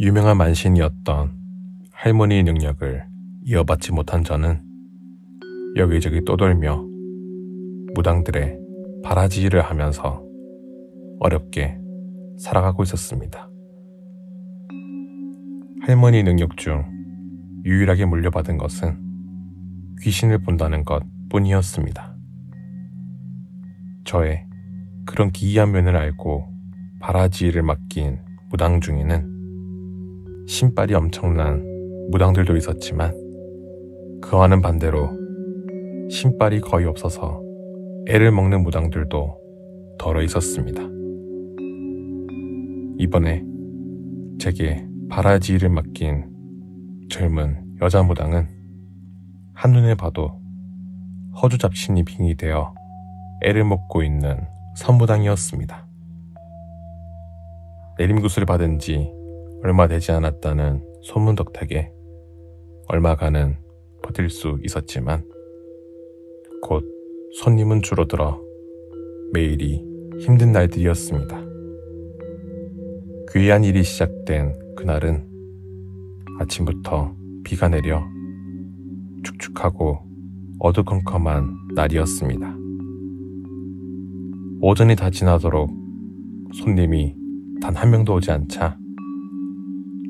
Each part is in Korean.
유명한 만신이었던 할머니의 능력을 이어받지 못한 저는 여기저기 떠돌며 무당들의 바라지를 하면서 어렵게 살아가고 있었습니다. 할머니 능력 중 유일하게 물려받은 것은 귀신을 본다는 것 뿐이었습니다. 저의 그런 기이한 면을 알고 바라지를 맡긴 무당 중에는 신발이 엄청난 무당들도 있었지만 그와는 반대로 신발이 거의 없어서 애를 먹는 무당들도 덜어 있었습니다. 이번에 제게 바라지를 맡긴 젊은 여자 무당은 한눈에 봐도 허주잡신이 빙의되어 애를 먹고 있는 선무당이었습니다. 내림굿을 받은 지 얼마 되지 않았다는 소문 덕택에 얼마간은 버틸 수 있었지만 곧 손님은 줄어들어 매일이 힘든 날들이었습니다. 귀한 일이 시작된 그날은 아침부터 비가 내려 축축하고 어두컴컴한 날이었습니다. 오전이 다 지나도록 손님이 단 한 명도 오지 않자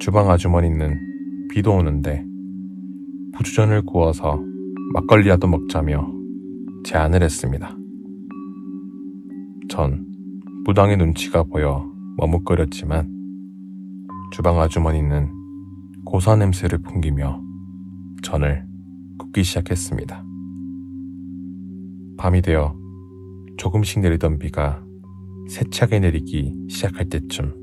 주방 아주머니는 비도 오는데 부추전을 구워서 막걸리라도 먹자며 제안을 했습니다. 전 무당의 눈치가 보여 머뭇거렸지만 주방 아주머니는 고소한 냄새를 풍기며 전을 굽기 시작했습니다. 밤이 되어 조금씩 내리던 비가 세차게 내리기 시작할 때쯤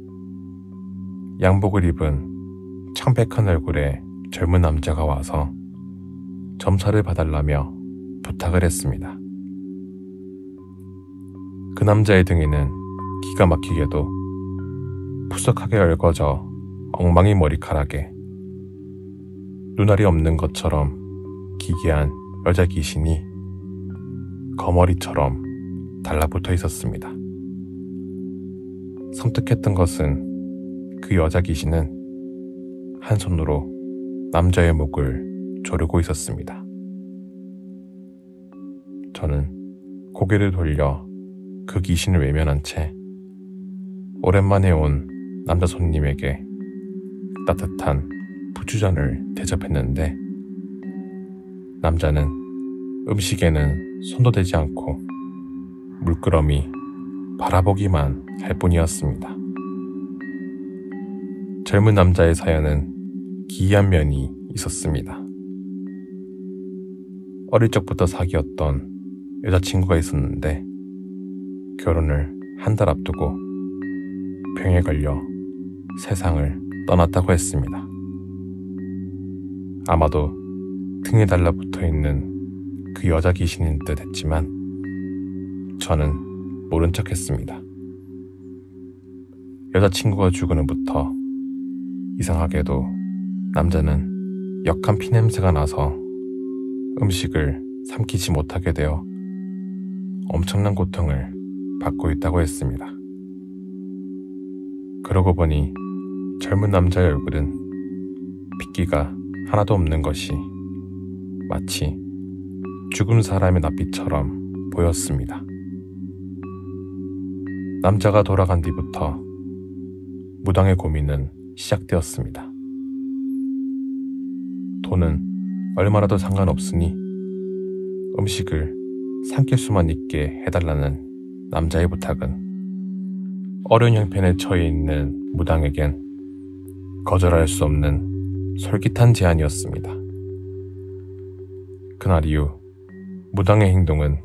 양복을 입은 창백한 얼굴의 젊은 남자가 와서 점사를 봐달라며 부탁을 했습니다. 그 남자의 등에는 기가 막히게도 푸석하게 얽어져 엉망이 머리카락에 눈알이 없는 것처럼 기괴한 여자 귀신이 거머리처럼 달라붙어 있었습니다. 섬뜩했던 것은 그 여자 귀신은 한 손으로 남자의 목을 조르고 있었습니다. 저는 고개를 돌려 그 귀신을 외면한 채 오랜만에 온 남자 손님에게 따뜻한 부추전을 대접했는데 남자는 음식에는 손도 대지 않고 물끄러미 바라보기만 할 뿐이었습니다. 젊은 남자의 사연은 기이한 면이 있었습니다. 어릴 적부터 사귀었던 여자친구가 있었는데 결혼을 한 달 앞두고 병에 걸려 세상을 떠났다고 했습니다. 아마도 등에 달라붙어 있는 그 여자 귀신인 듯 했지만 저는 모른 척 했습니다. 여자친구가 죽은 후부터 이상하게도 남자는 역한 피냄새가 나서 음식을 삼키지 못하게 되어 엄청난 고통을 받고 있다고 했습니다. 그러고 보니 젊은 남자의 얼굴은 핏기가 하나도 없는 것이 마치 죽은 사람의 낯빛처럼 보였습니다. 남자가 돌아간 뒤부터 무당의 고민은 시작되었습니다. 돈은 얼마라도 상관없으니 음식을 삼킬 수만 있게 해달라는 남자의 부탁은 어려운 형편에 처해 있는 무당에겐 거절할 수 없는 솔깃한 제안이었습니다. 그날 이후 무당의 행동은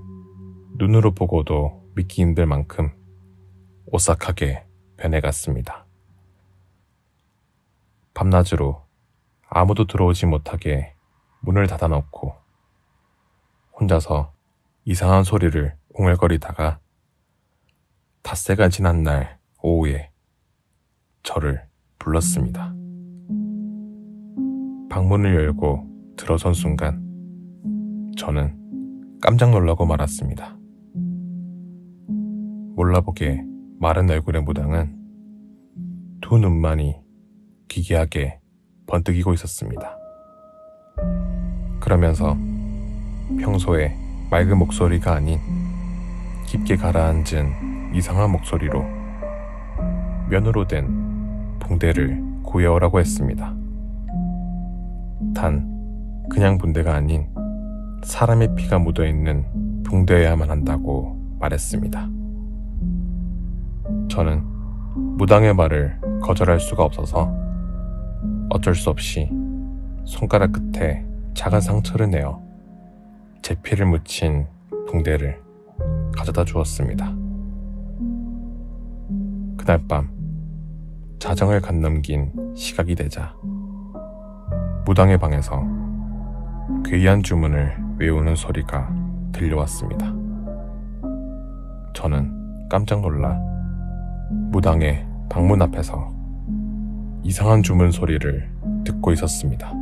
눈으로 보고도 믿기 힘들 만큼 오싹하게 변해갔습니다. 밤낮으로 아무도 들어오지 못하게 문을 닫아놓고 혼자서 이상한 소리를 웅얼거리다가 닷새가 지난 날 오후에 저를 불렀습니다. 방문을 열고 들어선 순간 저는 깜짝 놀라고 말았습니다. 몰라보게 마른 얼굴의 무당은 두 눈만이 기괴하게 번뜩이고 있었습니다. 그러면서 평소에 맑은 목소리가 아닌 깊게 가라앉은 이상한 목소리로 면으로 된 붕대를 구해오라고 했습니다. 단 그냥 붕대가 아닌 사람의 피가 묻어있는 붕대여야만 한다고 말했습니다. 저는 무당의 말을 거절할 수가 없어서 어쩔 수 없이 손가락 끝에 작은 상처를 내어 제 피를 묻힌 붕대를 가져다 주었습니다. 그날 밤 자정을 간 넘긴 시각이 되자 무당의 방에서 괴이한 주문을 외우는 소리가 들려왔습니다. 저는 깜짝 놀라 무당의 방문 앞에서 이상한 주문 소리를 듣고 있었습니다.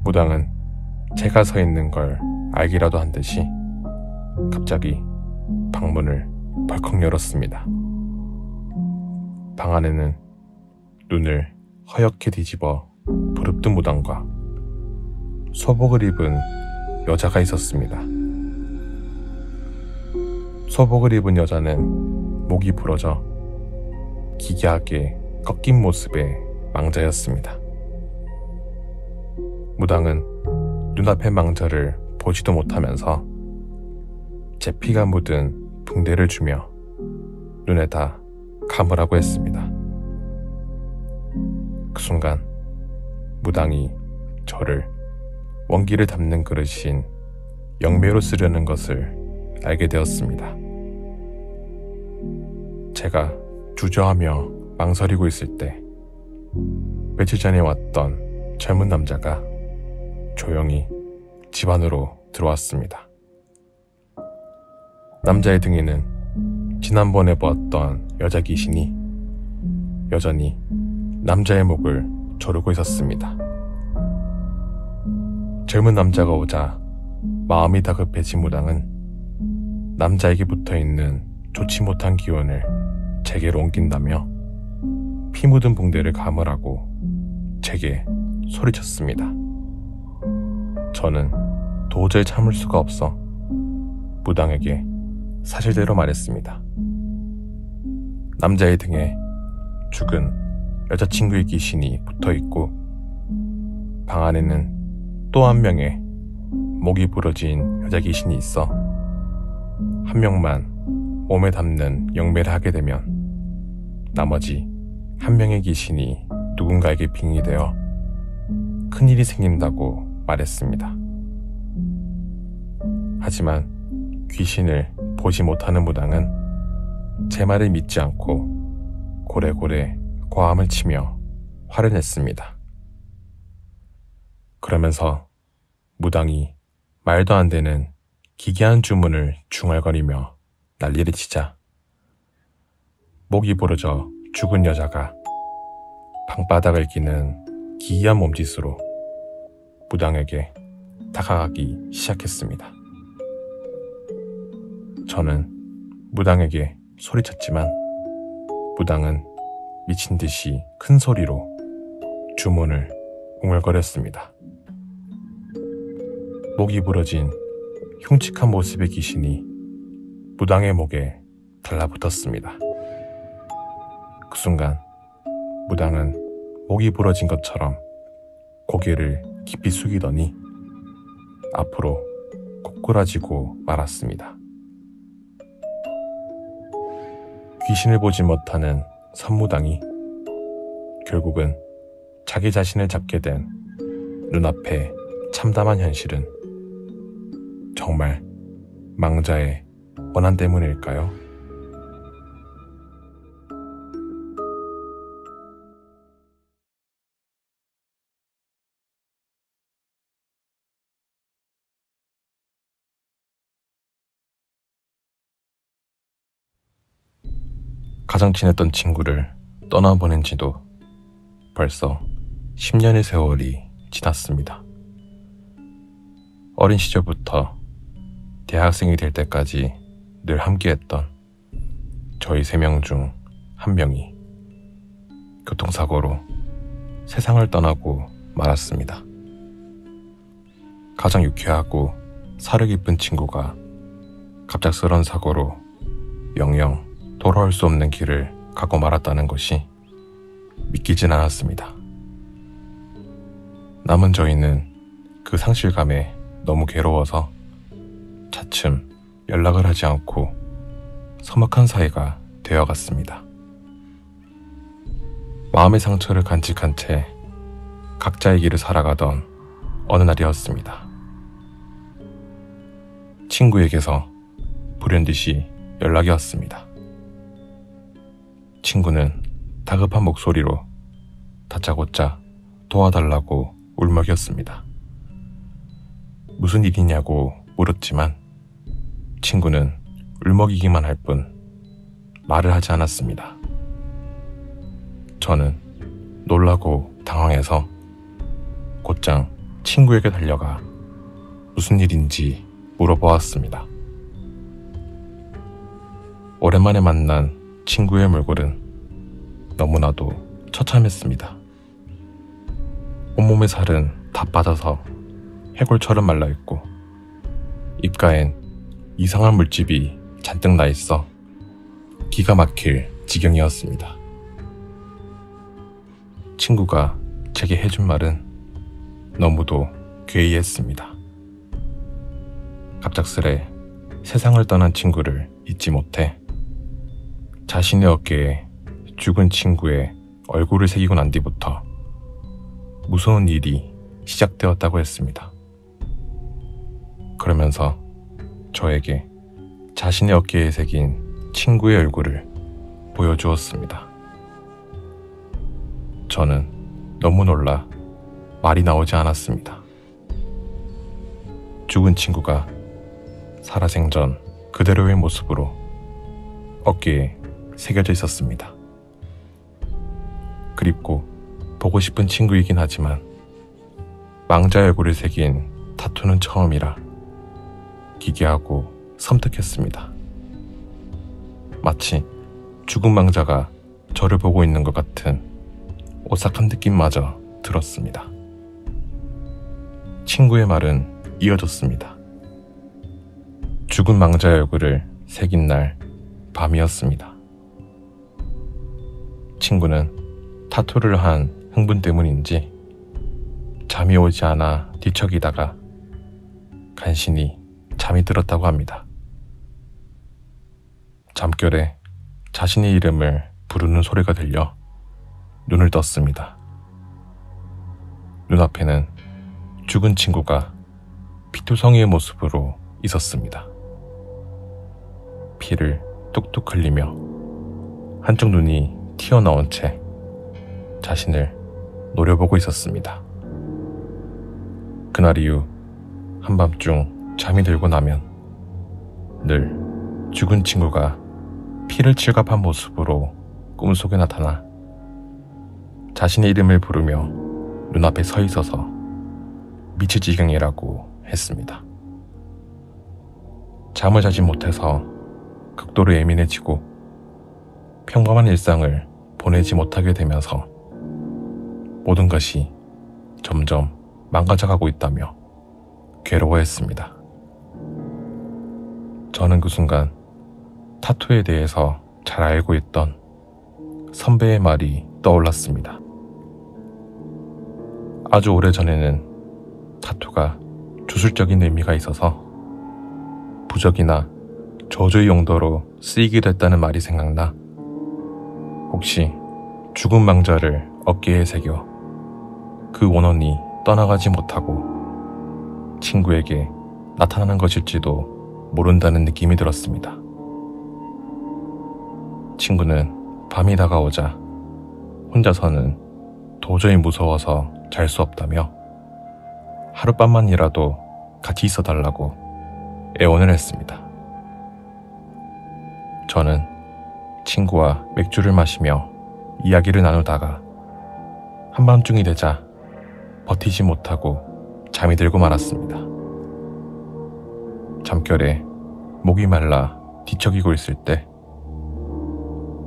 무당은 제가 서 있는 걸 알기라도 한 듯이 갑자기 방문을 벌컥 열었습니다. 방 안에는 눈을 허옇게 뒤집어 부릅뜬 무당과 소복을 입은 여자가 있었습니다. 소복을 입은 여자는 목이 부러져 기괴하게 꺾인 모습의 망자였습니다. 무당은 눈앞의 망자를 보지도 못하면서 제 피가 묻은 붕대를 주며 눈에다 감으라고 했습니다. 그 순간 무당이 저를 원기를 담는 그릇인 영매로 쓰려는 것을 알게 되었습니다. 제가 주저하며 망설이고 있을 때 며칠 전에 왔던 젊은 남자가 조용히 집 안으로 들어왔습니다. 남자의 등에는 지난번에 보았던 여자 귀신이 여전히 남자의 목을 조르고 있었습니다. 젊은 남자가 오자 마음이 다급해진 무당은 남자에게 붙어있는 좋지 못한 기운을 제게로 옮긴다며 피 묻은 붕대를 감으라고 제게 소리쳤습니다. 저는 도저히 참을 수가 없어 무당에게 사실대로 말했습니다. 남자의 등에 죽은 여자친구의 귀신이 붙어있고 방 안에는 또 한 명의 목이 부러진 여자 귀신이 있어 한 명만 몸에 담는 영매를 하게 되면 나머지 한 명의 귀신이 누군가에게 빙의되어 큰일이 생긴다고 말했습니다. 하지만 귀신을 보지 못하는 무당은 제 말을 믿지 않고 고래고래 고함을 치며 화를 냈습니다. 그러면서 무당이 말도 안 되는 기괴한 주문을 중얼거리며 난리를 치자 목이 부러져 죽은 여자가 방바닥을 기는 기이한 몸짓으로 무당에게 다가가기 시작했습니다. 저는 무당에게 소리쳤지만 무당은 미친 듯이 큰 소리로 주문을 웅얼거렸습니다. 목이 부러진 흉측한 모습의 귀신이 무당의 목에 달라붙었습니다. 그 순간 무당은 목이 부러진 것처럼 고개를 깊이 숙이더니 앞으로 고꾸라지고 말았습니다. 귀신을 보지 못하는 선무당이 결국은 자기 자신을 잡게 된 눈앞의 참담한 현실은 정말 망자의 원한 때문일까요? 가장 친했던 친구를 떠나보낸 지도 벌써 10년의 세월이 지났습니다. 어린 시절부터 대학생이 될 때까지 늘 함께했던 저희 3명 중 한 명이 교통사고로 세상을 떠나고 말았습니다. 가장 유쾌하고 사려 깊은 친구가 갑작스런 사고로 영영 돌아올 수 없는 길을 가고 말았다는 것이 믿기진 않았습니다. 남은 저희는 그 상실감에 너무 괴로워서 차츰 연락을 하지 않고 서먹한 사이가 되어갔습니다. 마음의 상처를 간직한 채 각자의 길을 살아가던 어느 날이었습니다. 친구에게서 불현듯이 연락이 왔습니다. 친구는 다급한 목소리로 다짜고짜 도와달라고 울먹였습니다. 무슨 일이냐고 물었지만 친구는 울먹이기만 할 뿐 말을 하지 않았습니다. 저는 놀라고 당황해서 곧장 친구에게 달려가 무슨 일인지 물어보았습니다. 오랜만에 만난 친구의 몰골은 너무나도 처참했습니다. 온몸의 살은 다 빠져서 해골처럼 말라있고 입가엔 이상한 물집이 잔뜩 나있어 기가 막힐 지경이었습니다. 친구가 제게 해준 말은 너무도 괴이했습니다. 갑작스레 세상을 떠난 친구를 잊지 못해 자신의 어깨에 죽은 친구의 얼굴을 새기고 난 뒤부터 무서운 일이 시작되었다고 했습니다. 그러면서 저에게 자신의 어깨에 새긴 친구의 얼굴을 보여주었습니다. 저는 너무 놀라 말이 나오지 않았습니다. 죽은 친구가 살아생전 그대로의 모습으로 어깨에 새겨져 있었습니다. 그립고 보고 싶은 친구이긴 하지만 망자의 얼굴을 새긴 타투는 처음이라 기괴하고 섬뜩했습니다. 마치 죽은 망자가 저를 보고 있는 것 같은 오싹한 느낌마저 들었습니다. 친구의 말은 이어졌습니다. 죽은 망자의 얼굴을 새긴 날 밤이었습니다. 친구는 타투를 한 흥분 때문인지 잠이 오지 않아 뒤척이다가 간신히 잠이 들었다고 합니다. 잠결에 자신의 이름을 부르는 소리가 들려 눈을 떴습니다. 눈앞에는 죽은 친구가 피투성이의 모습으로 있었습니다. 피를 뚝뚝 흘리며 한쪽 눈이 튀어나온 채 자신을 노려보고 있었습니다. 그날 이후 한밤중 잠이 들고 나면 늘 죽은 친구가 피를 칠갑한 모습으로 꿈속에 나타나 자신의 이름을 부르며 눈앞에 서 있어서 미칠 지경이라고 했습니다. 잠을 자지 못해서 극도로 예민해지고 평범한 일상을 보내지 못하게 되면서 모든 것이 점점 망가져가고 있다며 괴로워했습니다. 저는 그 순간 타투에 대해서 잘 알고 있던 선배의 말이 떠올랐습니다. 아주 오래전에는 타투가 주술적인 의미가 있어서 부적이나 저주의 용도로 쓰이기도 했다는 말이 생각나 혹시 죽은 망자를 어깨에 새겨 그 원혼이 떠나가지 못하고 친구에게 나타나는 것일지도 모른다는 느낌이 들었습니다. 친구는 밤이 다가오자 혼자서는 도저히 무서워서 잘 수 없다며 하룻밤만이라도 같이 있어달라고 애원을 했습니다. 저는 친구와 맥주를 마시며 이야기를 나누다가 한밤중이 되자 버티지 못하고 잠이 들고 말았습니다. 잠결에 목이 말라 뒤척이고 있을 때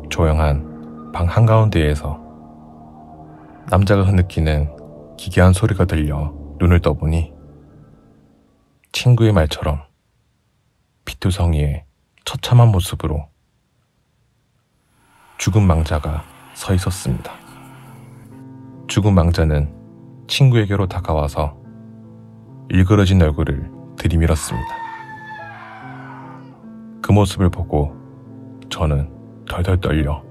조용한 방 한가운데에서 남자가 흐느끼는 기괴한 소리가 들려 눈을 떠보니 친구의 말처럼 피투성이의 처참한 모습으로 죽은 망자가 서 있었습니다. 죽은 망자는 친구에게로 다가와서 일그러진 얼굴을 들이밀었습니다. 그 모습을 보고 저는 덜덜 떨려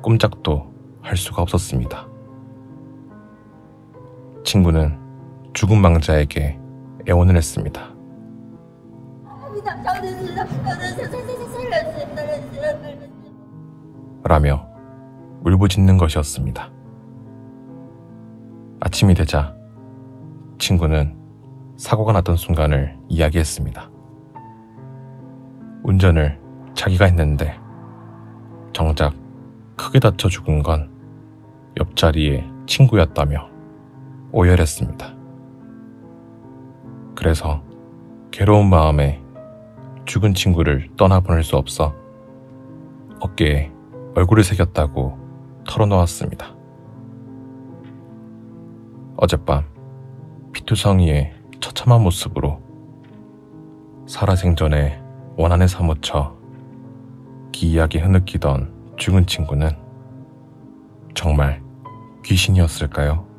꼼짝도 할 수가 없었습니다. 친구는 죽은 망자에게 애원을 했습니다. 라며 울부짖는 것이었습니다. 아침이 되자 친구는 사고가 났던 순간을 이야기했습니다. 운전을 자기가 했는데 정작 크게 다쳐 죽은 건 옆자리의 친구였다며 오열했습니다. 그래서 괴로운 마음에 죽은 친구를 떠나보낼 수 없어 어깨에 얼굴을 새겼다고 털어놓았습니다. 어젯밤 피투성이의 처참한 모습으로 살아생전에 원한에 사무쳐 기이하게 흐느끼던 죽은 친구는 정말 귀신이었을까요?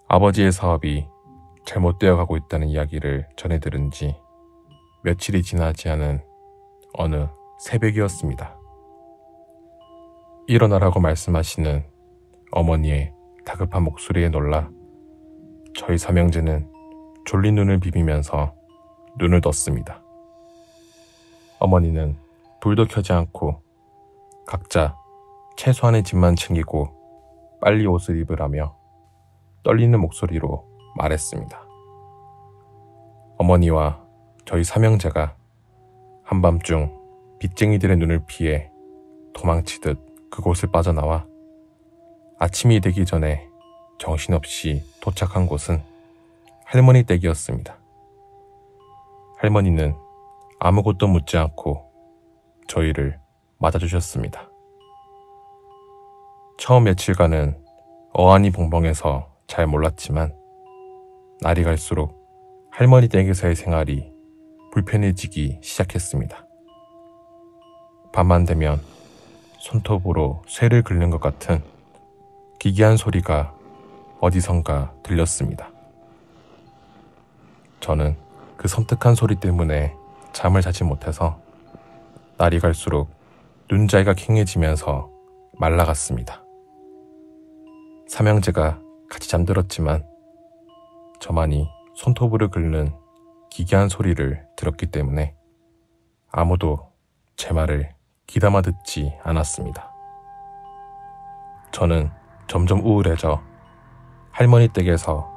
아버지의 사업이 잘못되어 가고 있다는 이야기를 전해 들은 지 며칠이 지나지 않은 어느 새벽이었습니다. 일어나라고 말씀하시는 어머니의 다급한 목소리에 놀라 저희 삼형제는 졸린 눈을 비비면서 눈을 떴습니다. 어머니는 불도 켜지 않고 각자 최소한의 짐만 챙기고 빨리 옷을 입으라며 떨리는 목소리로 말했습니다. 어머니와 저희 삼형제가 한밤중 빚쟁이들의 눈을 피해 도망치듯 그곳을 빠져나와 아침이 되기 전에 정신없이 도착한 곳은 할머니 댁이었습니다. 할머니는 아무것도 묻지 않고 저희를 맞아주셨습니다. 처음 며칠간은 어안이 벙벙해서 잘 몰랐지만 날이 갈수록 할머니 댁에서의 생활이 불편해지기 시작했습니다. 밤만 되면 손톱으로 쇠를 긁는 것 같은 기괴한 소리가 어디선가 들렸습니다. 저는 그 섬뜩한 소리 때문에 잠을 자지 못해서 날이 갈수록 눈자위가 캥해지면서 말라갔습니다. 삼형제가 같이 잠들었지만 저만이 손톱으로 긁는 기괴한 소리를 들었기 때문에 아무도 제 말을 귀담아 듣지 않았습니다. 저는 점점 우울해져 할머니 댁에서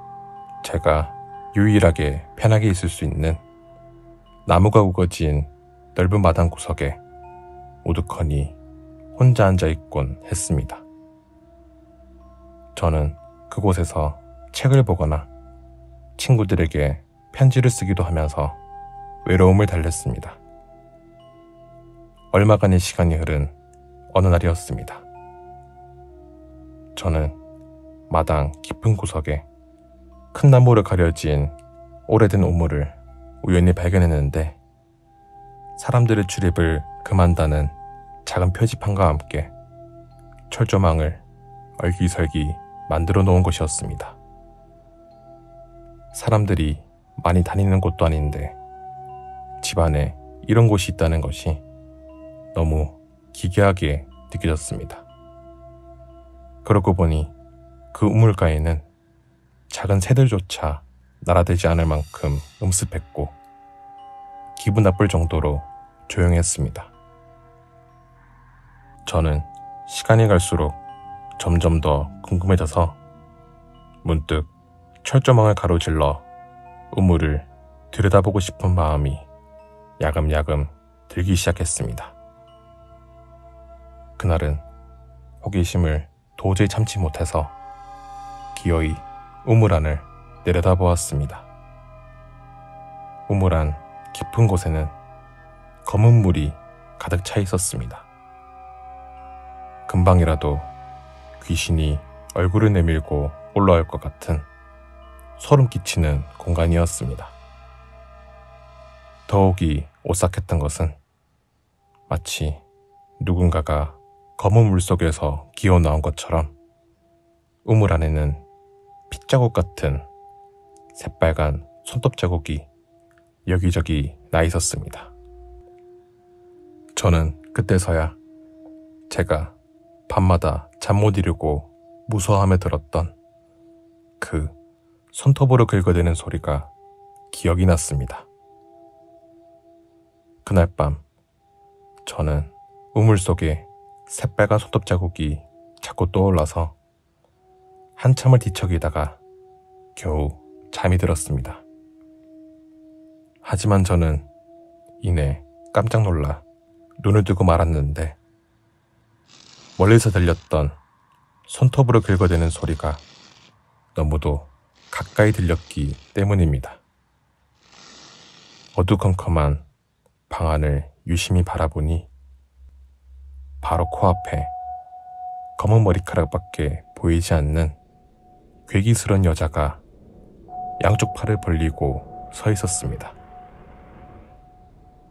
제가 유일하게 편하게 있을 수 있는 나무가 우거진 넓은 마당 구석에 우두커니 혼자 앉아 있곤 했습니다. 저는 그곳에서 책을 보거나 친구들에게 편지를 쓰기도 하면서 외로움을 달랬습니다. 얼마간의 시간이 흐른 어느 날이었습니다. 저는 마당 깊은 구석에 큰 나무로 가려진 오래된 우물을 우연히 발견했는데 사람들의 출입을 금한다는 작은 표지판과 함께 철조망을 얼기설기 만들어 놓은 곳이었습니다. 사람들이 많이 다니는 곳도 아닌데 집안에 이런 곳이 있다는 것이 너무 기괴하게 느껴졌습니다. 그러고 보니 그 우물가에는 작은 새들조차 날아들지 않을 만큼 음습했고 기분 나쁠 정도로 조용했습니다. 저는 시간이 갈수록 점점 더 궁금해져서 문득 철조망을 가로질러 우물을 들여다보고 싶은 마음이 야금야금 들기 시작했습니다. 그날은 호기심을 도저히 참지 못해서 기어이 우물 안을 내려다보았습니다. 우물 안 깊은 곳에는 검은 물이 가득 차 있었습니다. 금방이라도 귀신이 얼굴을 내밀고 올라올 것 같은 소름 끼치는 공간이었습니다. 더욱이 오싹했던 것은 마치 누군가가 검은 물속에서 기어 나온 것처럼 우물 안에는 핏자국 같은 새빨간 손톱 자국이 여기저기 나 있었습니다. 저는 그때서야 제가 밤마다 잠 못 이루고 무서워하며 들었던 그 손톱으로 긁어대는 소리가 기억이 났습니다. 그날 밤 저는 우물 속에 새빨간 손톱 자국이 자꾸 떠올라서 한참을 뒤척이다가 겨우 잠이 들었습니다. 하지만 저는 이내 깜짝 놀라 눈을 뜨고 말았는데 멀리서 들렸던 손톱으로 긁어대는 소리가 너무도 가까이 들렸기 때문입니다. 어두컴컴한 방 안을 유심히 바라보니 바로 코앞에 검은 머리카락밖에 보이지 않는 괴기스러운 여자가 양쪽 팔을 벌리고 서 있었습니다.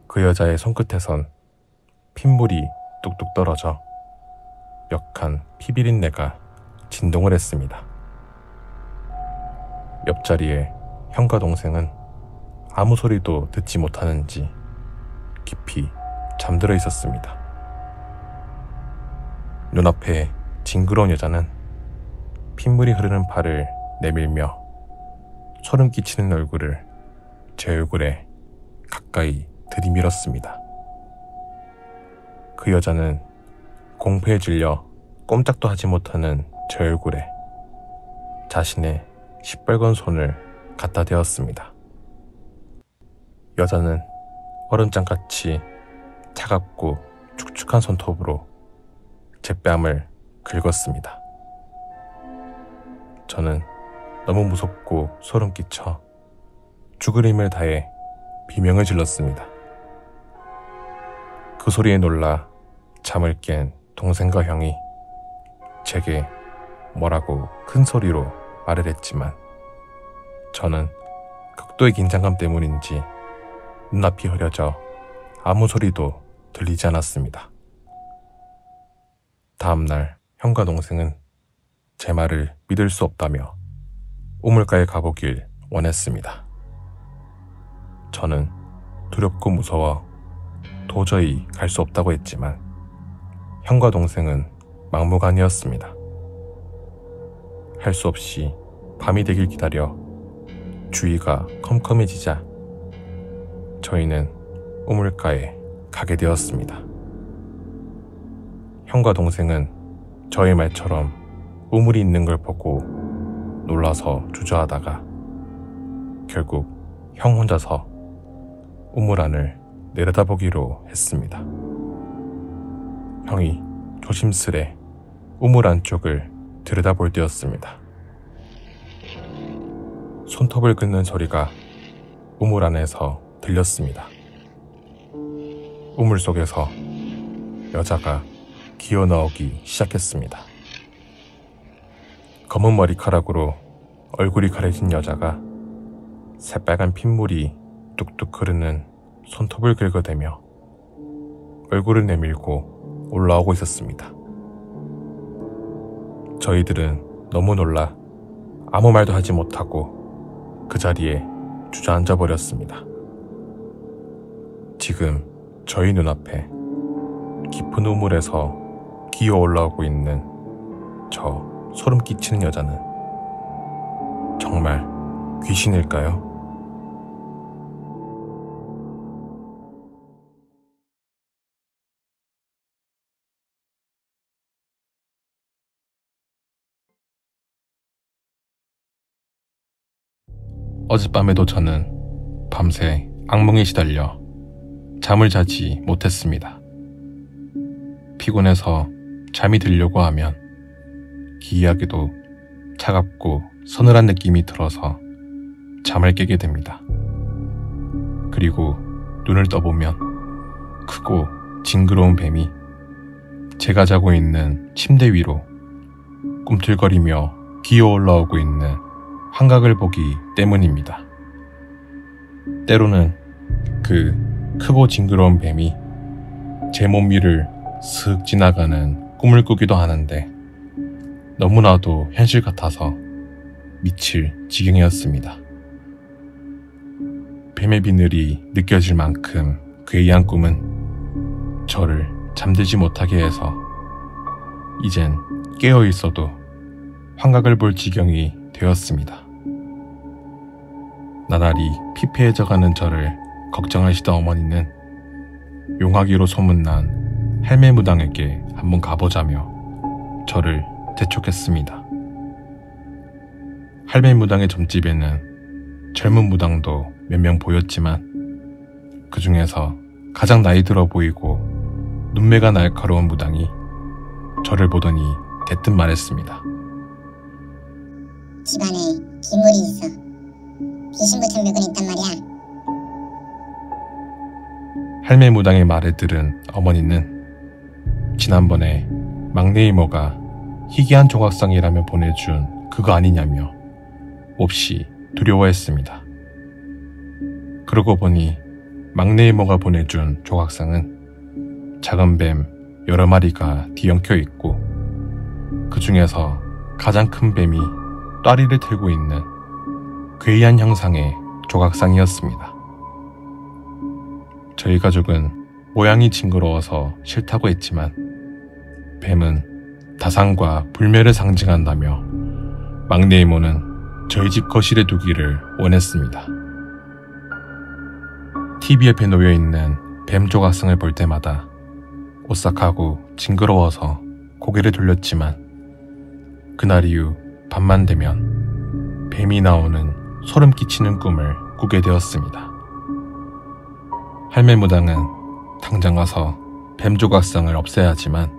그 여자의 손끝에선 핏물이 뚝뚝 떨어져 역한 피비린내가 진동을 했습니다. 옆자리에 형과 동생은 아무 소리도 듣지 못하는지 깊이 잠들어 있었습니다. 눈앞에 징그러운 여자는 핏물이 흐르는 팔을 내밀며 소름 끼치는 얼굴을 제 얼굴에 가까이 들이밀었습니다. 그 여자는 공포에 질려 꼼짝도 하지 못하는 제 얼굴에 자신의 시뻘건 손을 갖다 대었습니다. 여자는 얼음장같이 차갑고 축축한 손톱으로 제 뺨을 긁었습니다. 저는 너무 무섭고 소름 끼쳐 죽을 힘을 다해 비명을 질렀습니다. 그 소리에 놀라 잠을 깬 동생과 형이 제게 뭐라고 큰 소리로 말을 했지만 저는 극도의 긴장감 때문인지 눈앞이 흐려져 아무 소리도 들리지 않았습니다. 다음날 형과 동생은 제 말을 믿을 수 없다며 우물가에 가보길 원했습니다. 저는 두렵고 무서워 도저히 갈 수 없다고 했지만 형과 동생은 막무가내였습니다. 할 수 없이 밤이 되길 기다려 주위가 컴컴해지자 저희는 우물가에 가게 되었습니다. 형과 동생은 저의 말처럼 우물이 있는 걸 보고 놀라서 주저하다가 결국 형 혼자서 우물 안을 내려다보기로 했습니다. 형이 조심스레 우물 안쪽을 들여다볼 때였습니다. 손톱을 긁는 소리가 우물 안에서 들렸습니다. 우물 속에서 여자가 기어 나오기 시작했습니다. 검은 머리카락으로 얼굴이 가려진 여자가 새빨간 핏물이 뚝뚝 흐르는 손톱을 긁어대며 얼굴을 내밀고 올라오고 있었습니다. 저희들은 너무 놀라 아무 말도 하지 못하고 그 자리에 주저앉아 버렸습니다. 지금 저희 눈앞에 깊은 우물에서 기어 올라오고 있는 저 소름 끼치는 여자는 정말 귀신일까요? 어젯밤에도 저는 밤새 악몽에 시달려 잠을 자지 못했습니다. 피곤해서 잠이 들려고 하면 기이하게도 차갑고 서늘한 느낌이 들어서 잠을 깨게 됩니다. 그리고 눈을 떠보면 크고 징그러운 뱀이 제가 자고 있는 침대 위로 꿈틀거리며 기어 올라오고 있는 환각을 보기 때문입니다. 때로는 그 크고 징그러운 뱀이 제 몸 위를 슥 지나가는 꿈을 꾸기도 하는데 너무나도 현실 같아서 미칠 지경이었습니다. 뱀의 비늘이 느껴질 만큼 괴이한 꿈은 저를 잠들지 못하게 해서 이젠 깨어 있어도 환각을 볼 지경이 되었습니다. 나날이 피폐해져가는 저를 걱정하시던 어머니는 용하기로 소문난 할매 무당에게 한번 가보자며 저를 재촉했습니다. 할매 무당의 점집에는 젊은 무당도 몇 명 보였지만 그 중에서 가장 나이 들어 보이고 눈매가 날카로운 무당이 저를 보더니 대뜸 말했습니다. 집안에 기물이 있어. 귀신 붙은 물건이 있단 말이야. 할매 무당의 말을 들은 어머니는 지난번에 막내 이모가 희귀한 조각상이라며 보내준 그거 아니냐며 몹시 두려워했습니다. 그러고 보니 막내 이모가 보내준 조각상은 작은 뱀 여러 마리가 뒤엉켜 있고 그 중에서 가장 큰 뱀이 따리를 들고 있는 괴이한 형상의 조각상이었습니다. 저희 가족은 모양이 징그러워서 싫다고 했지만 뱀은 다산과 불멸을 상징한다며 막내 이모는 저희 집 거실에 두기를 원했습니다. TV 옆에 놓여있는 뱀 조각상을 볼 때마다 오싹하고 징그러워서 고개를 돌렸지만 그날 이후 밤만 되면 뱀이 나오는 소름 끼치는 꿈을 꾸게 되었습니다. 할매 무당은 당장 가서 뱀 조각상을 없애야 하지만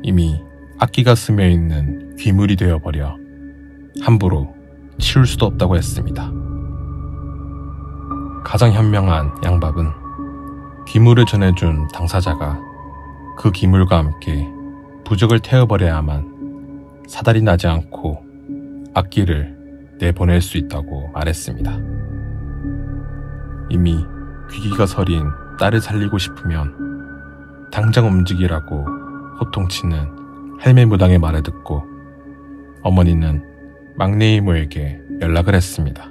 이미 악기가 스며있는 귀물이 되어버려 함부로 치울 수도 없다고 했습니다. 가장 현명한 양밥은 귀물을 전해준 당사자가 그 귀물과 함께 부적을 태워버려야만 사달이 나지 않고 악기를 내보낼 수 있다고 말했습니다. 이미 귀기가 서린 딸을 살리고 싶으면 당장 움직이라고 호통치는 할매 무당의 말을 듣고 어머니는 막내 이모에게 연락을 했습니다.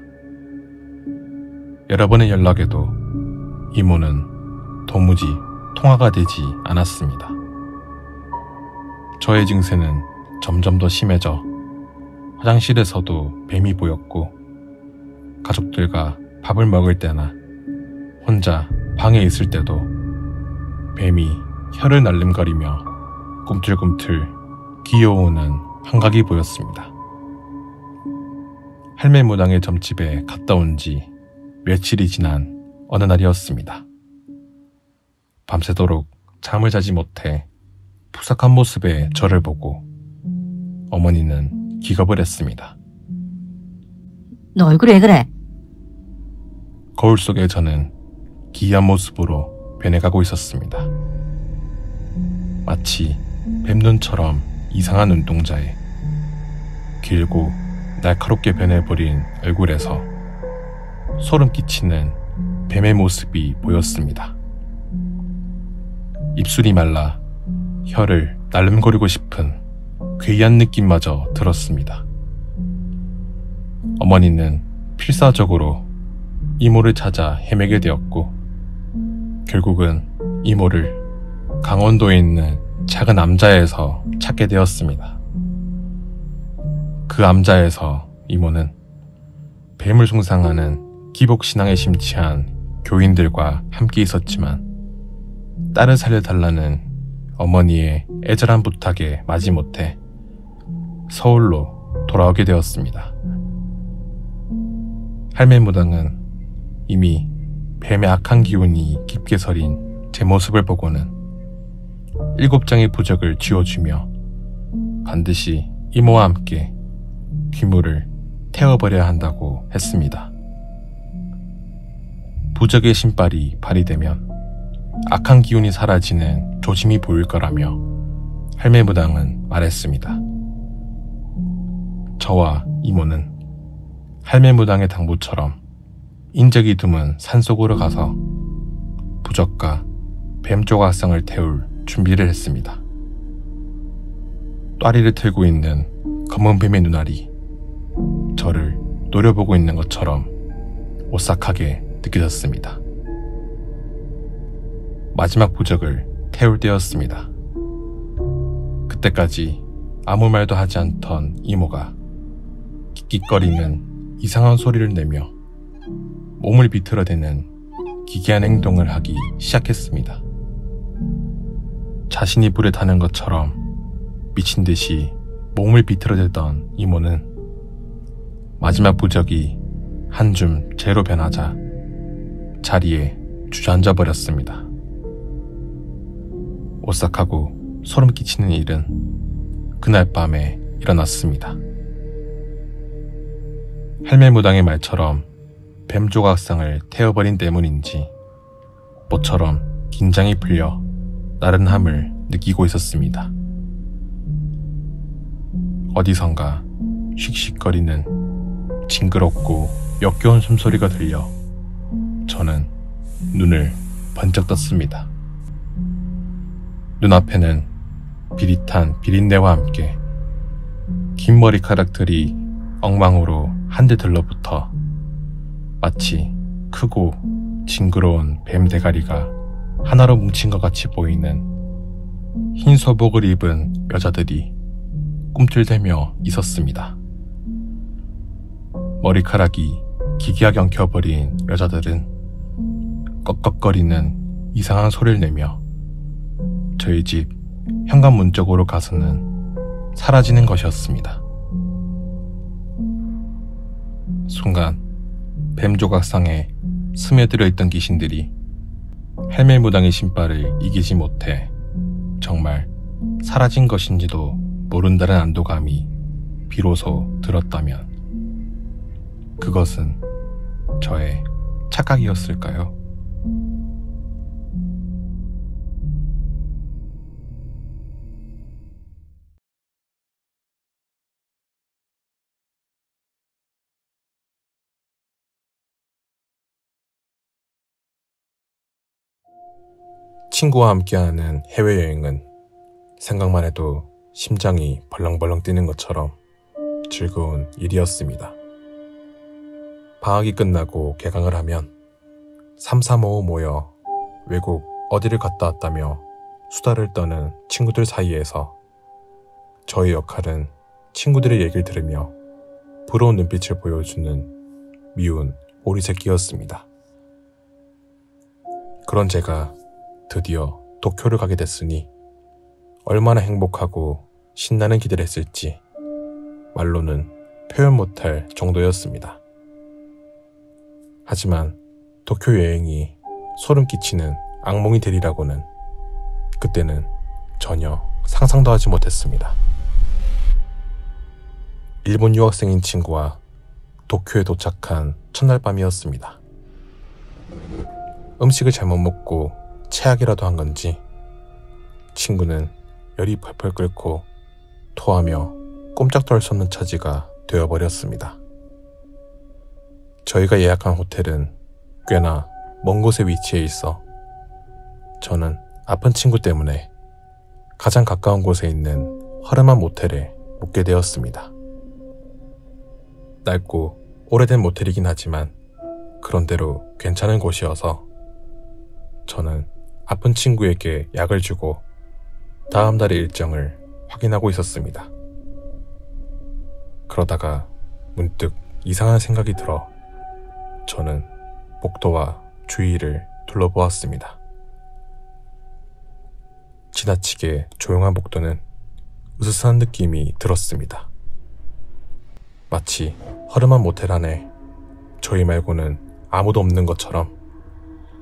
여러 번의 연락에도 이모는 도무지 통화가 되지 않았습니다. 저의 증세는 점점 더 심해져 화장실에서도 뱀이 보였고 가족들과 밥을 먹을 때나 혼자 방에 있을 때도 뱀이 혀를 날름거리며 꿈틀꿈틀 기어오는 환각이 보였습니다. 할매 무당의 점집에 갔다 온 지 며칠이 지난 어느 날이었습니다. 밤새도록 잠을 자지 못해 푸석한 모습의 저를 보고 어머니는 기겁을 했습니다. 너 얼굴이 왜 그래? 거울 속의 저는 기이한 모습으로 변해가고 있었습니다. 마치 뱀눈처럼 이상한 눈동자에 길고 날카롭게 변해버린 얼굴에서 소름 끼치는 뱀의 모습이 보였습니다. 입술이 말라 혀를 날름거리고 싶은 괴이한 느낌마저 들었습니다. 어머니는 필사적으로 이모를 찾아 헤매게 되었고 결국은 이모를 강원도에 있는 작은 암자에서 찾게 되었습니다. 그 암자에서 이모는 뱀을 숭상하는 기복신앙에 심취한 교인들과 함께 있었지만 딸을 살려달라는 어머니의 애절한 부탁에 마지못해 서울로 돌아오게 되었습니다. 할매 무당은 이미 뱀의 악한 기운이 깊게 서린 제 모습을 보고는 7장의 부적을 쥐어주며 반드시 이모와 함께 귀물을 태워버려야 한다고 했습니다. 부적의 신발이 발휘되면 악한 기운이 사라지는 조짐이 보일 거라며 할매무당은 말했습니다. 저와 이모는 할매무당의 당부처럼 인적이 드문 산속으로 가서 부적과 뱀 조각상을 태울 준비를 했습니다. 또아리를 틀고 있는 검은 뱀의 눈알이 저를 노려보고 있는 것처럼 오싹하게 느껴졌습니다. 마지막 부적을 태울 때였습니다. 그때까지 아무 말도 하지 않던 이모가 킥킥거리는 이상한 소리를 내며 몸을 비틀어대는 기괴한 행동을 하기 시작했습니다. 자신이 불에 타는 것처럼 미친 듯이 몸을 비틀어대던 이모는 마지막 부적이 한 줌 재로 변하자 자리에 주저앉아 버렸습니다. 오싹하고 소름 끼치는 일은 그날 밤에 일어났습니다. 할매무당의 말처럼 뱀 조각상을 태워버린 때문인지 모처럼 긴장이 풀려 나른함을 느끼고 있었습니다. 어디선가 씩씩거리는 징그럽고 역겨운 숨소리가 들려 저는 눈을 번쩍 떴습니다. 눈앞에는 비릿한 비린내와 함께 긴 머리카락들이 엉망으로 한데 들러붙어 마치 크고 징그러운 뱀 대가리가 하나로 뭉친 것 같이 보이는 흰 소복을 입은 여자들이 꿈틀대며 있었습니다. 머리카락이 기괴하게 엉켜버린 여자들은 꺽꺽거리는 이상한 소리를 내며 저희 집 현관문 쪽으로 가서는 사라지는 것이었습니다. 순간 뱀 조각상에 스며들어 있던 귀신들이 할매무당의 신발을 이기지 못해 정말 사라진 것인지도 모른다는 안도감이 비로소 들었다면 그것은 저의 착각이었을까요? 친구와 함께하는 해외여행은 생각만 해도 심장이 벌렁벌렁 뛰는 것처럼 즐거운 일이었습니다. 방학이 끝나고 개강을 하면 3, 4, 5 모여 외국 어디를 갔다 왔다며 수다를 떠는 친구들 사이에서 저의 역할은 친구들의 얘기를 들으며 부러운 눈빛을 보여주는 미운 오리 새끼였습니다. 그런 제가 드디어 도쿄를 가게 됐으니 얼마나 행복하고 신나는 기대를 했을지 말로는 표현 못할 정도였습니다. 하지만 도쿄 여행이 소름 끼치는 악몽이 되리라고는 그때는 전혀 상상도 하지 못했습니다. 일본 유학생인 친구와 도쿄에 도착한 첫날 밤이었습니다. 음식을 잘못 먹고 체하기라도 한 건지 친구는 열이 펄펄 끓고 토하며 꼼짝도 할 수 없는 처지가 되어버렸습니다. 저희가 예약한 호텔은 꽤나 먼 곳에 위치해 있어 저는 아픈 친구 때문에 가장 가까운 곳에 있는 허름한 모텔에 묵게 되었습니다. 낡고 오래된 모텔이긴 하지만 그런대로 괜찮은 곳이어서 저는 아픈 친구에게 약을 주고 다음 달의 일정을 확인하고 있었습니다. 그러다가 문득 이상한 생각이 들어 저는 복도와 주위를 둘러보았습니다. 지나치게 조용한 복도는 으스스한 느낌이 들었습니다. 마치 허름한 모텔 안에 저희 말고는 아무도 없는 것처럼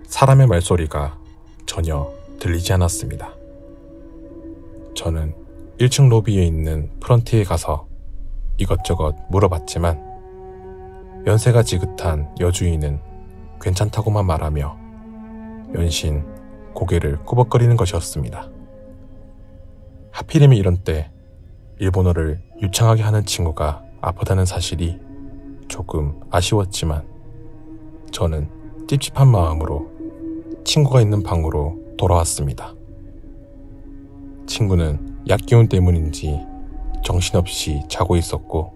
사람의 말소리가 전혀 들리지 않았습니다. 저는 1층 로비에 있는 프런트에 가서 이것저것 물어봤지만 연세가 지긋한 여주인은 괜찮다고만 말하며 연신 고개를 꾸벅거리는 것이었습니다. 하필이면 이런 때 일본어를 유창하게 하는 친구가 아프다는 사실이 조금 아쉬웠지만 저는 찝찝한 마음으로 친구가 있는 방으로 돌아왔습니다. 친구는 약기운 때문인지 정신없이 자고 있었고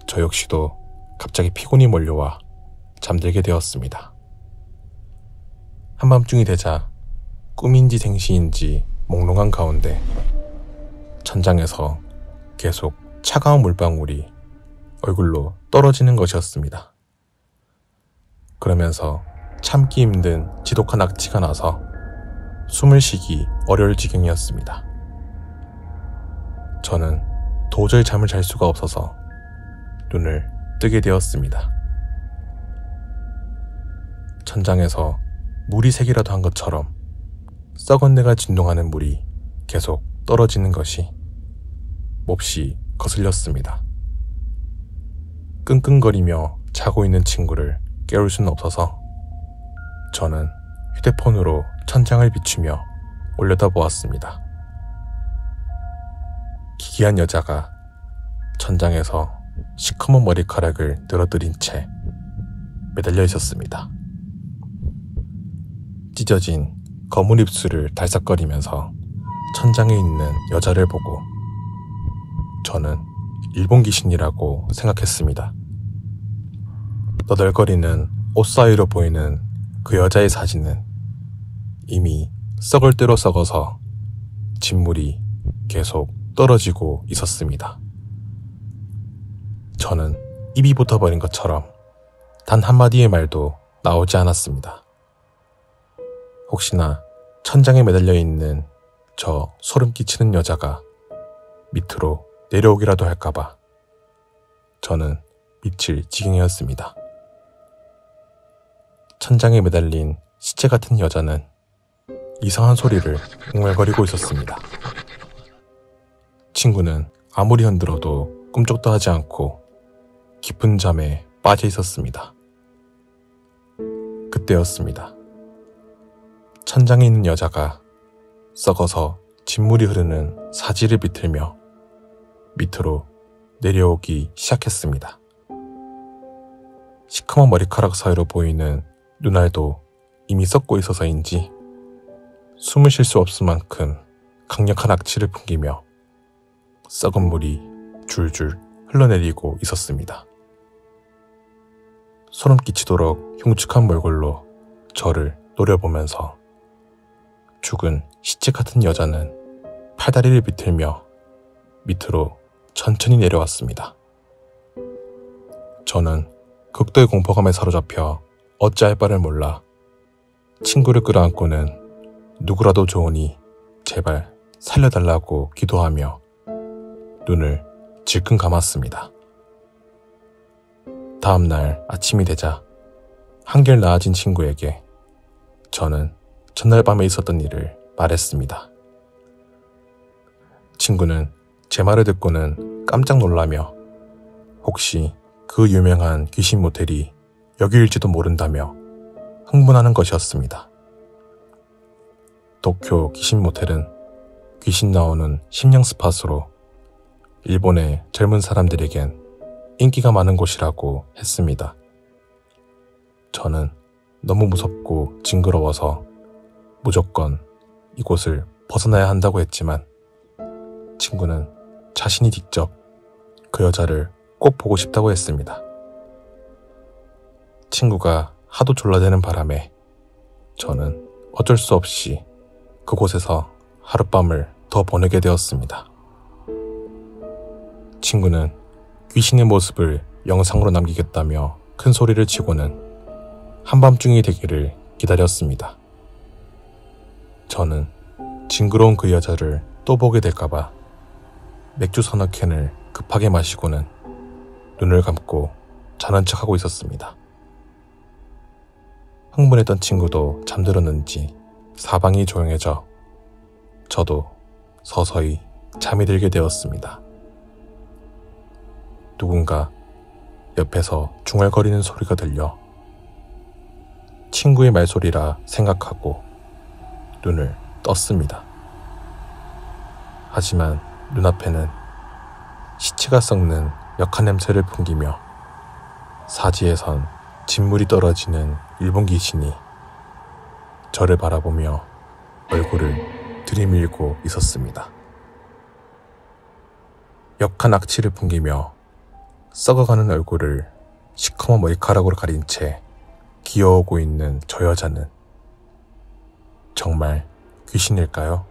저 역시도 갑자기 피곤이 몰려와 잠들게 되었습니다. 한밤중이 되자 꿈인지 생시인지 몽롱한 가운데 천장에서 계속 차가운 물방울이 얼굴로 떨어지는 것이었습니다. 그러면서 참기 힘든 지독한 악취가 나서 숨을 쉬기 어려울 지경이었습니다. 저는 도저히 잠을 잘 수가 없어서 눈을 뜨게 되었습니다. 천장에서 물이 새기라도 한 것처럼 썩은 내가 진동하는 물이 계속 떨어지는 것이 몹시 거슬렸습니다. 끙끙거리며 자고 있는 친구를 깨울 수는 없어서 저는 휴대폰으로 천장을 비추며 올려다보았습니다. 기괴한 여자가 천장에서 시커먼 머리카락을 늘어뜨린 채 매달려 있었습니다. 찢어진 검은 입술을 달싹거리면서 천장에 있는 여자를 보고 저는 일본 귀신이라고 생각했습니다. 너덜거리는 옷 사이로 보이는 그 여자의 사진은 이미 썩을 대로 썩어서 진물이 계속 떨어지고 있었습니다. 저는 입이 붙어버린 것처럼 단 한마디의 말도 나오지 않았습니다. 혹시나 천장에 매달려 있는 저 소름 끼치는 여자가 밑으로 내려오기라도 할까봐 저는 미칠 지경이었습니다. 천장에 매달린 시체 같은 여자는 이상한 소리를 웅얼거리고 있었습니다. 친구는 아무리 흔들어도 꿈쩍도 하지 않고 깊은 잠에 빠져 있었습니다. 그때였습니다. 천장에 있는 여자가 썩어서 진물이 흐르는 사지를 비틀며 밑으로 내려오기 시작했습니다. 시커먼 머리카락 사이로 보이는 눈알도 이미 썩고 있어서인지 숨을 쉴 수 없을 만큼 강력한 악취를 풍기며 썩은 물이 줄줄 흘러내리고 있었습니다. 소름 끼치도록 흉측한 몰골로 저를 노려보면서 죽은 시체 같은 여자는 팔다리를 비틀며 밑으로 천천히 내려왔습니다. 저는 극도의 공포감에 사로잡혀 어찌할 바를 몰라 친구를 끌어안고는 누구라도 좋으니 제발 살려달라고 기도하며 눈을 질끈 감았습니다. 다음날 아침이 되자 한결 나아진 친구에게 저는 전날 밤에 있었던 일을 말했습니다. 친구는 제 말을 듣고는 깜짝 놀라며 혹시 그 유명한 귀신 모텔이 여기일지도 모른다며 흥분하는 것이었습니다. 도쿄 귀신 모텔은 귀신 나오는 심령 스팟으로 일본의 젊은 사람들에겐 인기가 많은 곳이라고 했습니다. 저는 너무 무섭고 징그러워서 무조건 이곳을 벗어나야 한다고 했지만 친구는 자신이 직접 그 여자를 꼭 보고 싶다고 했습니다. 친구가 하도 졸라대는 바람에 저는 어쩔 수 없이 그곳에서 하룻밤을 더 보내게 되었습니다. 친구는 귀신의 모습을 영상으로 남기겠다며 큰 소리를 치고는 한밤중이 되기를 기다렸습니다. 저는 징그러운 그 여자를 또 보게 될까봐 맥주 서너 캔을 급하게 마시고는 눈을 감고 자는 척하고 있었습니다. 흥분했던 친구도 잠들었는지 사방이 조용해져 저도 서서히 잠이 들게 되었습니다. 누군가 옆에서 중얼거리는 소리가 들려 친구의 말소리라 생각하고 눈을 떴습니다. 하지만 눈앞에는 시체가 썩는 역한 냄새를 풍기며 사지에선 진물이 떨어지는 일본 귀신이 저를 바라보며 얼굴을 들이밀고 있었습니다. 역한 악취를 풍기며 썩어가는 얼굴을 시커먼 머리카락으로 가린 채 기어오고 있는 저 여자는 정말 귀신일까요?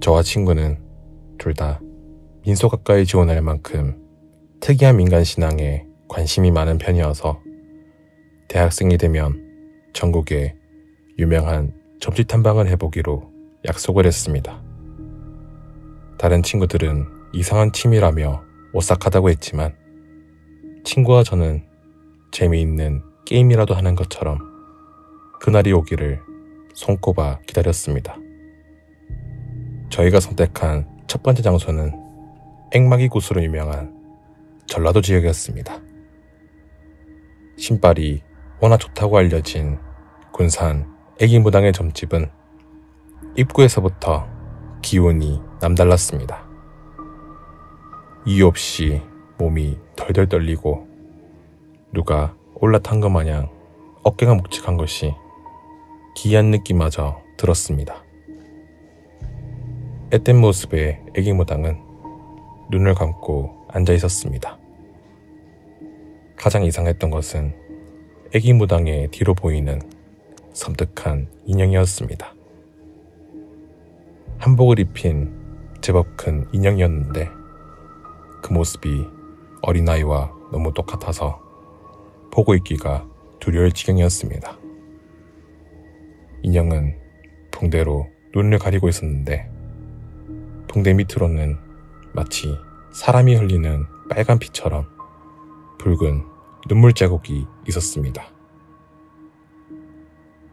저와 친구는 둘 다 민속학과에 지원할 만큼 특이한 민간신앙에 관심이 많은 편이어서 대학생이 되면 전국에 유명한 점집 탐방을 해보기로 약속을 했습니다. 다른 친구들은 이상한 취미라며 오싹하다고 했지만 친구와 저는 재미있는 게임이라도 하는 것처럼 그날이 오기를 손꼽아 기다렸습니다. 저희가 선택한 첫 번째 장소는 액마기 굿으로 유명한 전라도 지역이었습니다. 신발이 워낙 좋다고 알려진 군산 애기무당의 점집은 입구에서부터 기운이 남달랐습니다. 이유 없이 몸이 덜덜 떨리고 누가 올라탄 것 마냥 어깨가 묵직한 것이 기이한 느낌마저 들었습니다. 앳된 모습의 애기무당은 눈을 감고 앉아 있었습니다. 가장 이상했던 것은 애기무당의 뒤로 보이는 섬뜩한 인형이었습니다. 한복을 입힌 제법 큰 인형이었는데 그 모습이 어린아이와 너무 똑같아서 보고 있기가 두려울 지경이었습니다. 인형은 붕대로 눈을 가리고 있었는데 붕대 밑으로는 마치 사람이 흘리는 빨간 피처럼 붉은 눈물 자국이 있었습니다.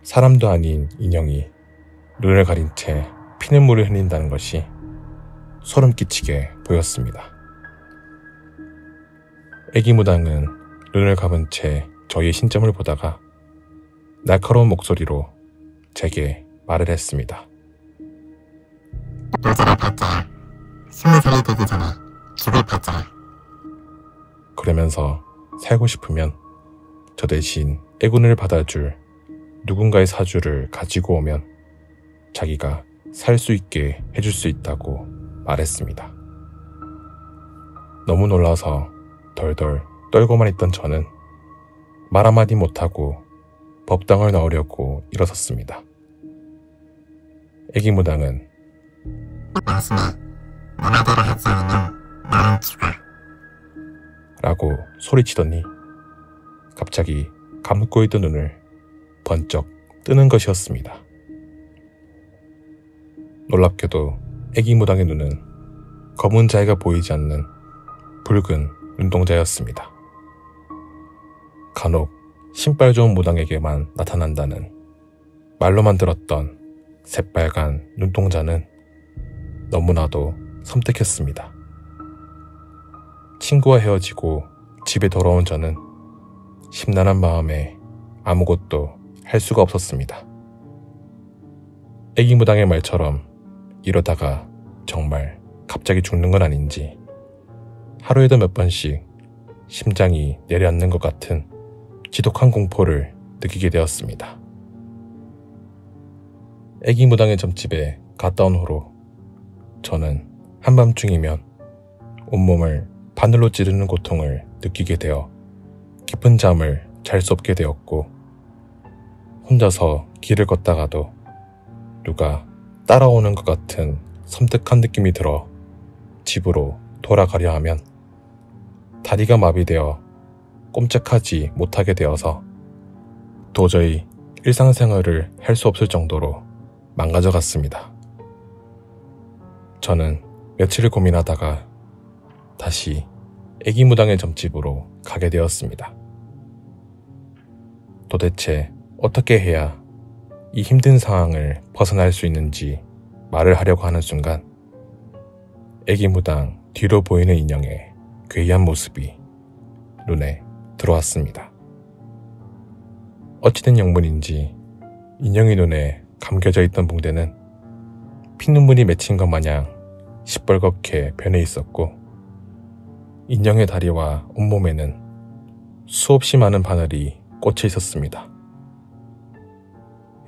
사람도 아닌 인형이 눈을 가린 채 피눈물을 흘린다는 것이 소름 끼치게 보였습니다. 애기무당은 눈을 감은 채 저희의 신점을 보다가 날카로운 목소리로 제게 말을 했습니다. 여자를 받자. 20살이 되기 전에 죽을 받자. 그러면서 살고 싶으면 저 대신 애군을 받아줄 누군가의 사주를 가지고 오면 자기가 살 수 있게 해줄 수 있다고 말했습니다. 너무 놀라서 덜덜 떨고만 있던 저는 말 한마디 못하고 법당을 나오려고 일어섰습니다. 애기무당은 당신이 내 말대로 하지 않으면 나는 죽어. 라고 소리치더니 갑자기 감고 있던 눈을 번쩍 뜨는 것이었습니다. 놀랍게도 애기무당의 눈은 검은 자위가 보이지 않는 붉은 눈동자였습니다. 간혹 신발 좋은 무당에게만 나타난다는 말로만 들었던 새빨간 눈동자는 너무나도 섬뜩했습니다. 친구와 헤어지고 집에 돌아온 저는 심란한 마음에 아무것도 할 수가 없었습니다. 애기무당의 말처럼 이러다가 정말 갑자기 죽는 건 아닌지 하루에도 몇 번씩 심장이 내려앉는 것 같은 지독한 공포를 느끼게 되었습니다. 애기무당의 점집에 갔다 온 후로 저는 한밤중이면 온몸을 바늘로 찌르는 고통을 느끼게 되어 깊은 잠을 잘 수 없게 되었고 혼자서 길을 걷다가도 누가 따라오는 것 같은 섬뜩한 느낌이 들어 집으로 돌아가려 하면 다리가 마비되어 꼼짝하지 못하게 되어서 도저히 일상생활을 할 수 없을 정도로 망가져갔습니다. 저는 며칠을 고민하다가 다시 애기무당의 점집으로 가게 되었습니다. 도대체 어떻게 해야 이 힘든 상황을 벗어날 수 있는지 말을 하려고 하는 순간 애기무당 뒤로 보이는 인형의 괴이한 모습이 눈에 들어왔습니다. 어찌된 영문인지 인형의 눈에 감겨져 있던 붕대는 피눈물이 맺힌 것 마냥 시뻘겋게 변해 있었고 인형의 다리와 온몸에는 수없이 많은 바늘이 꽂혀 있었습니다.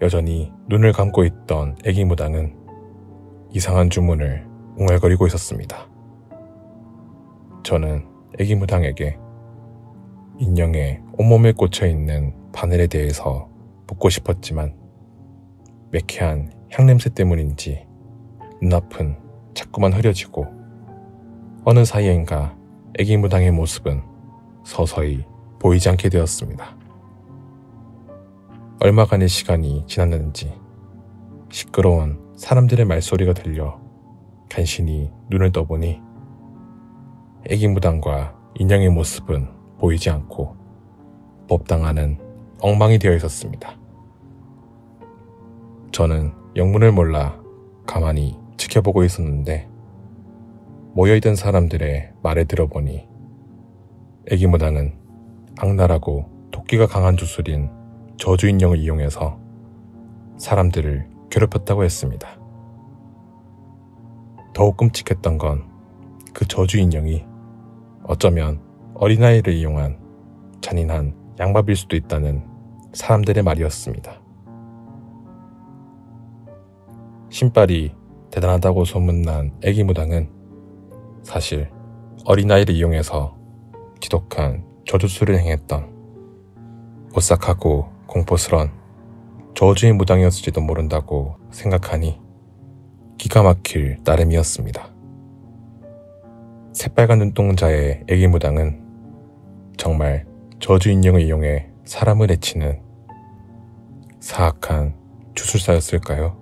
여전히 눈을 감고 있던 애기무당은 이상한 주문을 웅얼거리고 있었습니다. 저는 애기무당에게 인형의 온몸에 꽂혀있는 바늘에 대해서 묻고 싶었지만 매캐한 향냄새 때문인지 눈앞은 자꾸만 흐려지고 어느 사이엔가 애기무당의 모습은 서서히 보이지 않게 되었습니다. 얼마간의 시간이 지났는지 시끄러운 사람들의 말소리가 들려 간신히 눈을 떠보니 애기무당과 인형의 모습은 보이지 않고 법당안은 엉망이 되어 있었습니다. 저는 영문을 몰라 가만히 지켜보고 있었는데 모여있던 사람들의 말을 들어보니 애기무당은 악랄하고 도끼가 강한 주술인 저주 인형을 이용해서 사람들을 괴롭혔다고 했습니다. 더욱 끔찍했던 건 그 저주 인형이 어쩌면 어린아이를 이용한 잔인한 양밥일 수도 있다는 사람들의 말이었습니다. 신발이 대단하다고 소문난 애기무당은 사실 어린아이를 이용해서 지독한 저주술을 행했던 오싹하고 공포스런 저주의 무당이었을지도 모른다고 생각하니 기가 막힐 따름이었습니다. 새빨간 눈동자의 애기무당은 정말 저주 인형을 이용해 사람을 해치는 사악한 주술사였을까요?